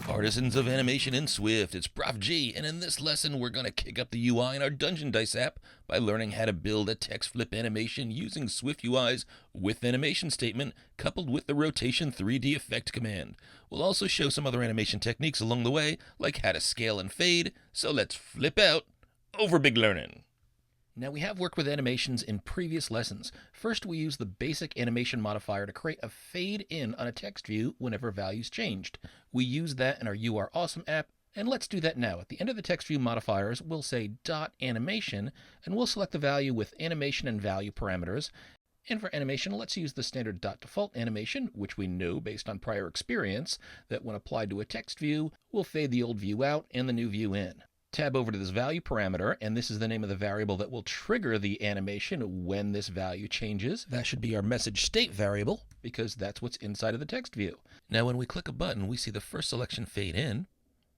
Artisans of animation in Swift, it's Prof G, and in this lesson we're going to kick up the UI in our Dungeon Dice app by learning how to build a text flip animation using SwiftUI's withAnimation statement coupled with the rotation 3D effect command. We'll also show some other animation techniques along the way, like how to scale and fade, so let's flip out over big learning. Now, we have worked with animations in previous lessons. First, we used the basic animation modifier to create a fade in on a text view whenever values changed. We used that in our You Are Awesome app, and let's do that now. At the end of the text view modifiers, we'll say .animation, and we'll select the value with animation and value parameters. And for animation, let's use the standard .default animation, which we know based on prior experience that when applied to a text view, will fade the old view out and the new view in. Tab over to this value parameter, and this is the name of the variable that will trigger the animation when this value changes. That should be our message state variable, because that's what's inside of the text view. Now, when we click a button, we see the first selection fade in.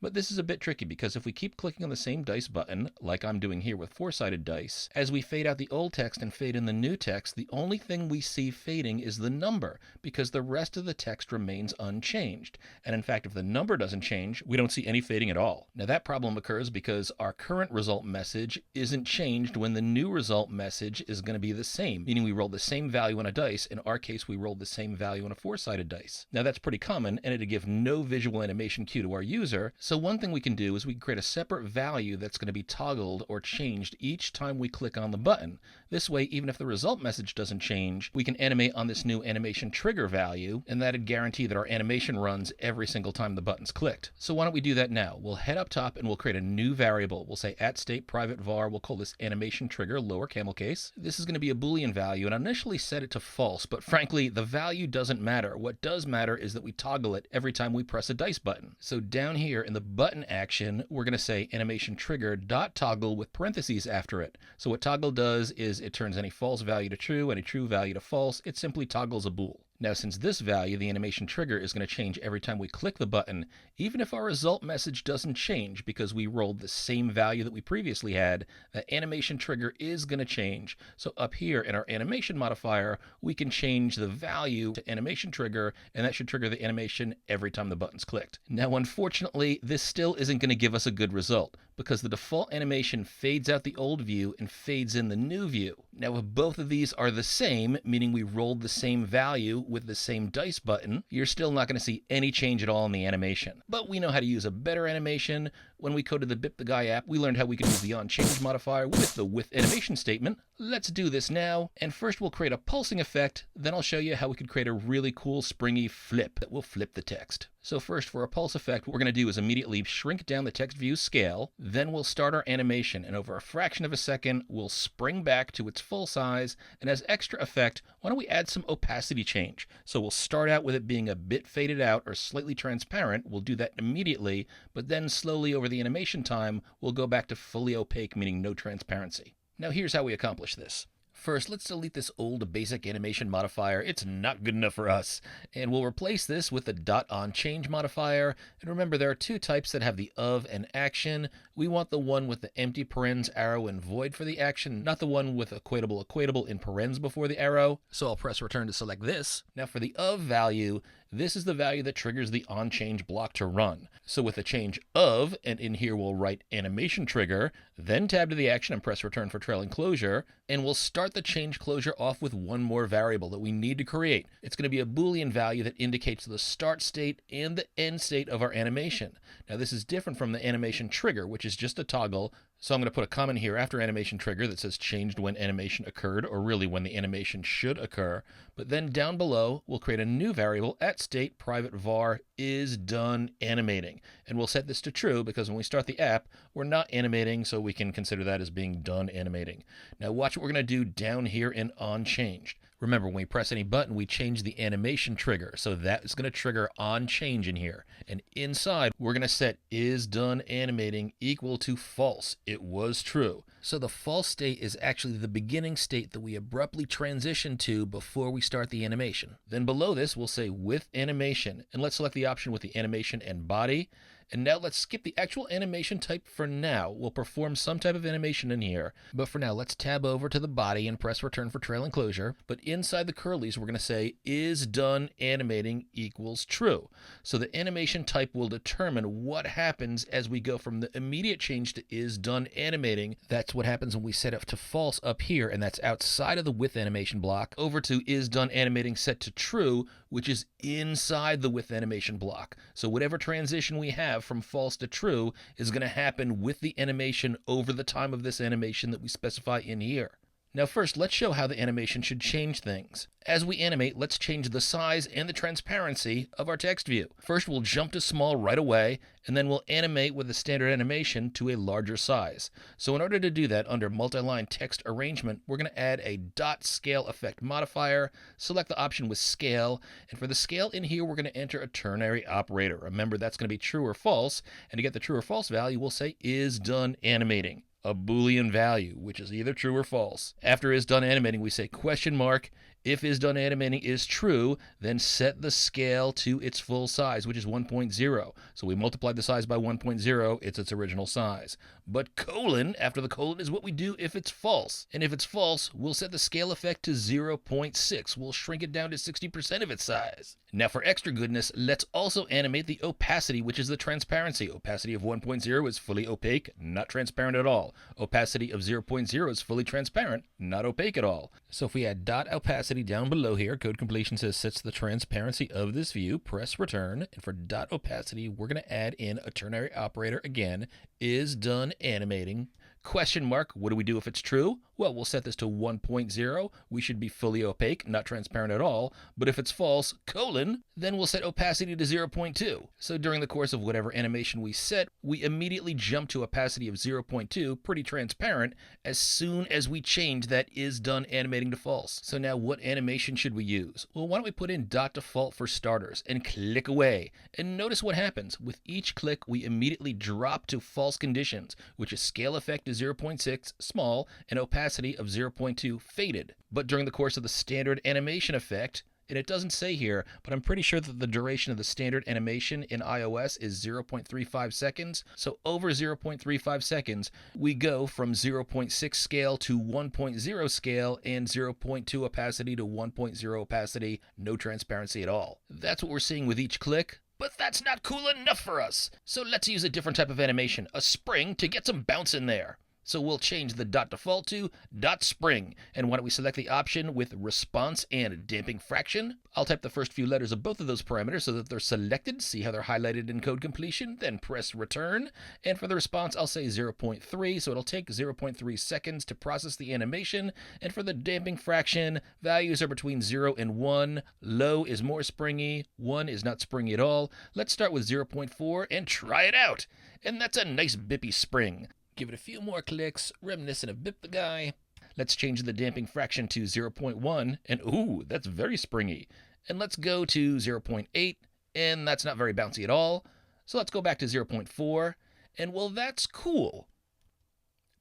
But this is a bit tricky because if we keep clicking on the same dice button, like I'm doing here with four-sided dice, as we fade out the old text and fade in the new text, the only thing we see fading is the number because the rest of the text remains unchanged. And in fact, if the number doesn't change, we don't see any fading at all. Now that problem occurs because our current result message isn't changed when the new result message is going to be the same, meaning we rolled the same value on a dice. In our case, we rolled the same value on a four-sided dice. Now that's pretty common, and it'd give no visual animation cue to our user. So one thing we can do is we can create a separate value that's going to be toggled or changed each time we click on the button. This way, even if the result message doesn't change, we can animate on this new animation trigger value, and that'd guarantee that our animation runs every single time the button's clicked. So why don't we do that now? We'll head up top and we'll create a new variable. We'll say @state private var. We'll call this animation trigger, lower camel case. This is going to be a Boolean value, and I initially set it to false, but frankly, the value doesn't matter. What does matter is that we toggle it every time we press a dice button. So down here in the button action, we're going to say animation trigger .toggle with parentheses after it. So what toggle does is it turns any false value to true, any true value to false. It simply toggles a bool. Now, since this value, the animation trigger, is going to change every time we click the button, even if our result message doesn't change because we rolled the same value that we previously had, the animation trigger is going to change. So up here in our animation modifier, we can change the value to animation trigger, and that should trigger the animation every time the button's clicked. Now, unfortunately, this still isn't going to give us a good result because the default animation fades out the old view and fades in the new view. Now, if both of these are the same, meaning we rolled the same value with the same dice button, you're still not going to see any change at all in the animation. But we know how to use a better animation. When we coded the Bip the Guy app, we learned how we could use the onChange modifier with the withAnimation statement. Let's do this now. And first we'll create a pulsing effect, then I'll show you how we could create a really cool springy flip that will flip the text. So first, for a pulse effect, what we're going to do is immediately shrink down the text view scale, then we'll start our animation, and over a fraction of a second, we'll spring back to its full size, and as extra effect, why don't we add some opacity change? So we'll start out with it being a bit faded out or slightly transparent. We'll do that immediately, but then slowly over the animation time, we'll go back to fully opaque, meaning no transparency. Now here's how we accomplish this. First, let's delete this old basic animation modifier. It's not good enough for us. And we'll replace this with the .onChange modifier. And remember, there are two types that have the of and action. We want the one with the empty parens, arrow, and void for the action, not the one with equatable in parens before the arrow. So I'll press return to select this. Now for the of value, this is the value that triggers the onChange block to run. So with the change of, and in here we'll write animation trigger, then tab to the action and press return for trailing closure, and we'll start the change closure off with one more variable that we need to create. It's going to be a Boolean value that indicates the start state and the end state of our animation. Now this is different from the animation trigger, which is just a toggle. So I'm going to put a comment here after animation trigger that says changed when animation occurred, or really when the animation should occur. But then down below, we'll create a new variable @state private var is done animating. And we'll set this to true because when we start the app, we're not animating, so we can consider that as being done animating. Now watch what we're going to do down here in onChanged. Remember, when we press any button, we change the animation trigger. So that is going to trigger onChange in here. And inside, we're going to set is done animating equal to false. It was true. So the false state is actually the beginning state that we abruptly transition to before we start the animation. Then below this, we'll say withAnimation. And let's select the option with the animation and body. And now let's skip the actual animation type for now. We'll perform some type of animation in here, but for now let's tab over to the body and press return for trailing closure. But inside the curlies we're going to say is done animating equals true. So the animation type will determine what happens as we go from the immediate change to is done animating. That's what happens when we set it to false up here, and that's outside of the withAnimation block, over to is done animating set to true, which is inside the withAnimation block. So whatever transition we have from false to true is going to happen with the animation over the time of this animation that we specify in here. Now first, let's show how the animation should change things. As we animate, let's change the size and the transparency of our text view. First, we'll jump to small right away, and then we'll animate with the standard animation to a larger size. So in order to do that, under multi-line text arrangement, we're going to add a dot scale effect modifier, select the option with scale, and for the scale in here, we're going to enter a ternary operator. Remember, that's going to be true or false, and to get the true or false value, we'll say is done animating, a Boolean value, which is either true or false. After is done animating, we say question mark. If is done animating is true, then set the scale to its full size, which is 1.0. So we multiply the size by 1.0, it's its original size. But colon, after the colon, is what we do if it's false. And if it's false, we'll set the scale effect to 0.6. We'll shrink it down to 60% of its size. Now for extra goodness, let's also animate the opacity, which is the transparency. Opacity of 1.0 is fully opaque, not transparent at all. Opacity of 0.0 is fully transparent, not opaque at all. So if we add dot opacity down below here, code completion says sets the transparency of this view, press return, and for dot opacity, we're going to add in a ternary operator again, is done animating. Question mark, what do we do if it's true? Well, we'll set this to 1.0. We should be fully opaque, not transparent at all. But if it's false, colon, then we'll set opacity to 0.2. So during the course of whatever animation we set, we immediately jump to opacity of 0.2, pretty transparent, as soon as we change that is done animating to false. So now what animation should we use? Well, why don't we put in dot default for starters and click away. And notice what happens. With each click, we immediately drop to false conditions, which is scale effect is 0.6, small, and opacity of 0.2, faded. But during the course of the standard animation effect, and it doesn't say here, but I'm pretty sure that the duration of the standard animation in iOS is 0.35 seconds. So over 0.35 seconds, we go from 0.6 scale to 1.0 scale and 0.2 opacity to 1.0 opacity, no transparency at all. That's what we're seeing with each click. But that's not cool enough for us. So let's use a different type of animation, a spring, to get some bounce in there. So we'll change the dot default to dot spring. And why don't we select the option with response and damping fraction? I'll type the first few letters of both of those parameters so that they're selected. See how they're highlighted in code completion? Then press return. And for the response, I'll say 0.3. So it'll take 0.3 seconds to process the animation. And for the damping fraction, values are between 0 and 1. Low is more springy. 1 is not springy at all. Let's start with 0.4 and try it out. And that's a nice bippy spring. Give it a few more clicks, reminiscent of Bip the Guy. Let's change the damping fraction to 0.1, and ooh, that's very springy. And let's go to 0.8, and that's not very bouncy at all. So let's go back to 0.4, and well, that's cool.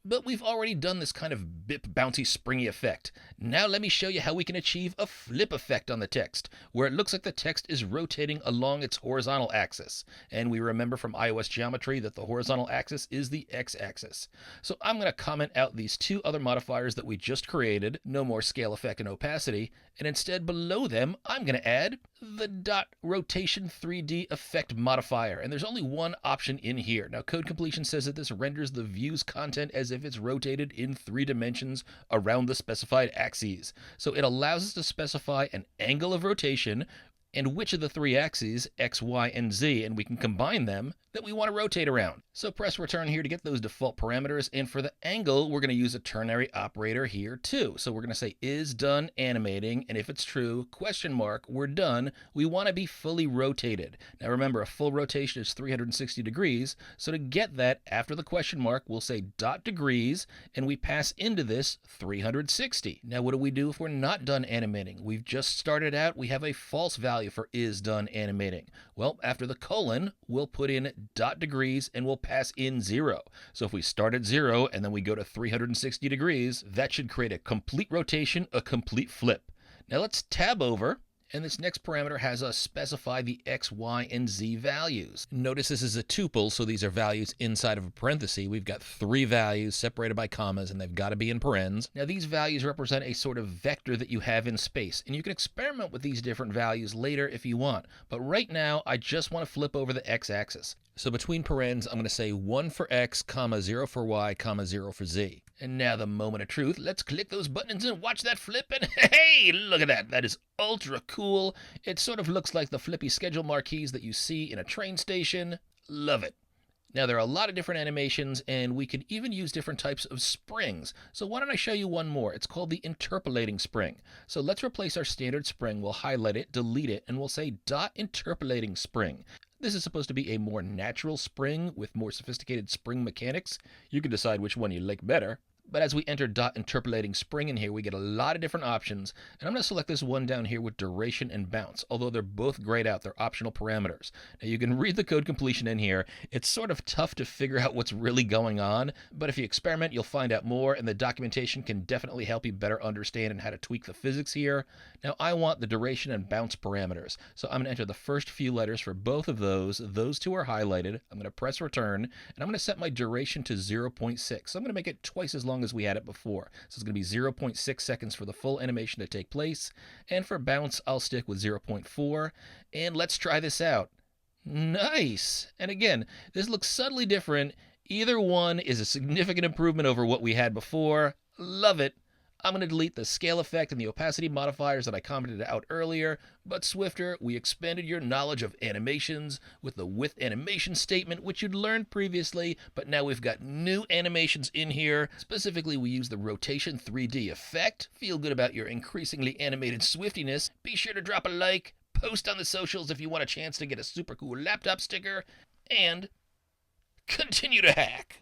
But we've already done this kind of bip bouncy springy effect. Now let me show you how we can achieve a flip effect on the text, where it looks like the text is rotating along its horizontal axis. And we remember from iOS geometry that the horizontal axis is the x-axis. So I'm going to comment out these two other modifiers that we just created, no more scale effect and opacity, and instead below them I'm going to add the dot rotation 3D effect modifier. And there's only one option in here. Now code completion says that this renders the view's content as if it's rotated in 3 dimensions around the specified axes. So it allows us to specify an angle of rotation and which of the 3 axes, X, Y, and Z, and we can combine them, that we want to rotate around. So press return here to get those default parameters, and for the angle, we're going to use a ternary operator here too. So we're going to say is done animating, and if it's true, question mark, we're done. We want to be fully rotated. Now remember, a full rotation is 360 degrees, so to get that, after the question mark, we'll say dot degrees, and we pass into this 360. Now what do we do if we're not done animating? We've just started out, we have a false value for is done animating. Well, after the colon, we'll put in dot degrees and we'll pass in 0. So if we start at 0 and then we go to 360 degrees, that should create a complete rotation, a complete flip. Now let's tab over And this next parameter has us specify the x, y, and z values. Notice this is a tuple, so these are values inside of a parenthesis. We've got 3 values separated by commas, and they've got to be in parens. Now, these values represent a sort of vector that you have in space, and you can experiment with these different values later if you want. But right now, I just want to flip over the x-axis. So between parens, I'm going to say 1 for x, comma 0 for y, comma 0 for z. And now the moment of truth. Let's click those buttons and watch that flip. And hey, look at that. That is ultra cool. It sort of looks like the flippy schedule marquees that you see in a train station. Love it. Now, there are a lot of different animations, and we can even use different types of springs. So why don't I show you one more? It's called the interpolating spring. So let's replace our standard spring. We'll highlight it, delete it, and we'll say dot interpolating spring. This is supposed to be a more natural spring with more sophisticated spring mechanics. You can decide which one you like better. But as we enter dot interpolating spring in here, we get a lot of different options. And I'm going to select this one down here with duration and bounce, although they're both grayed out. They're optional parameters. Now, you can read the code completion in here. It's sort of tough to figure out what's really going on, but if you experiment, you'll find out more, and the documentation can definitely help you better understand and how to tweak the physics here. Now, I want the duration and bounce parameters, so I'm going to enter the first few letters for both of those. Those two are highlighted. I'm going to press return, and I'm going to set my duration to 0.6. So I'm going to make it twice as long as we had it before. So it's going to be 0.6 seconds for the full animation to take place. And for bounce, I'll stick with 0.4. And let's try this out. Nice. And again, this looks subtly different. Either one is a significant improvement over what we had before. Love it. I'm going to delete the scale effect and the opacity modifiers that I commented out earlier, but Swifter, we expanded your knowledge of animations with the withAnimation statement, which you'd learned previously, but now we've got new animations in here. Specifically, we use the rotation 3D effect. Feel good about your increasingly animated Swiftiness. Be sure to drop a like, post on the socials if you want a chance to get a super cool laptop sticker, and continue to hack.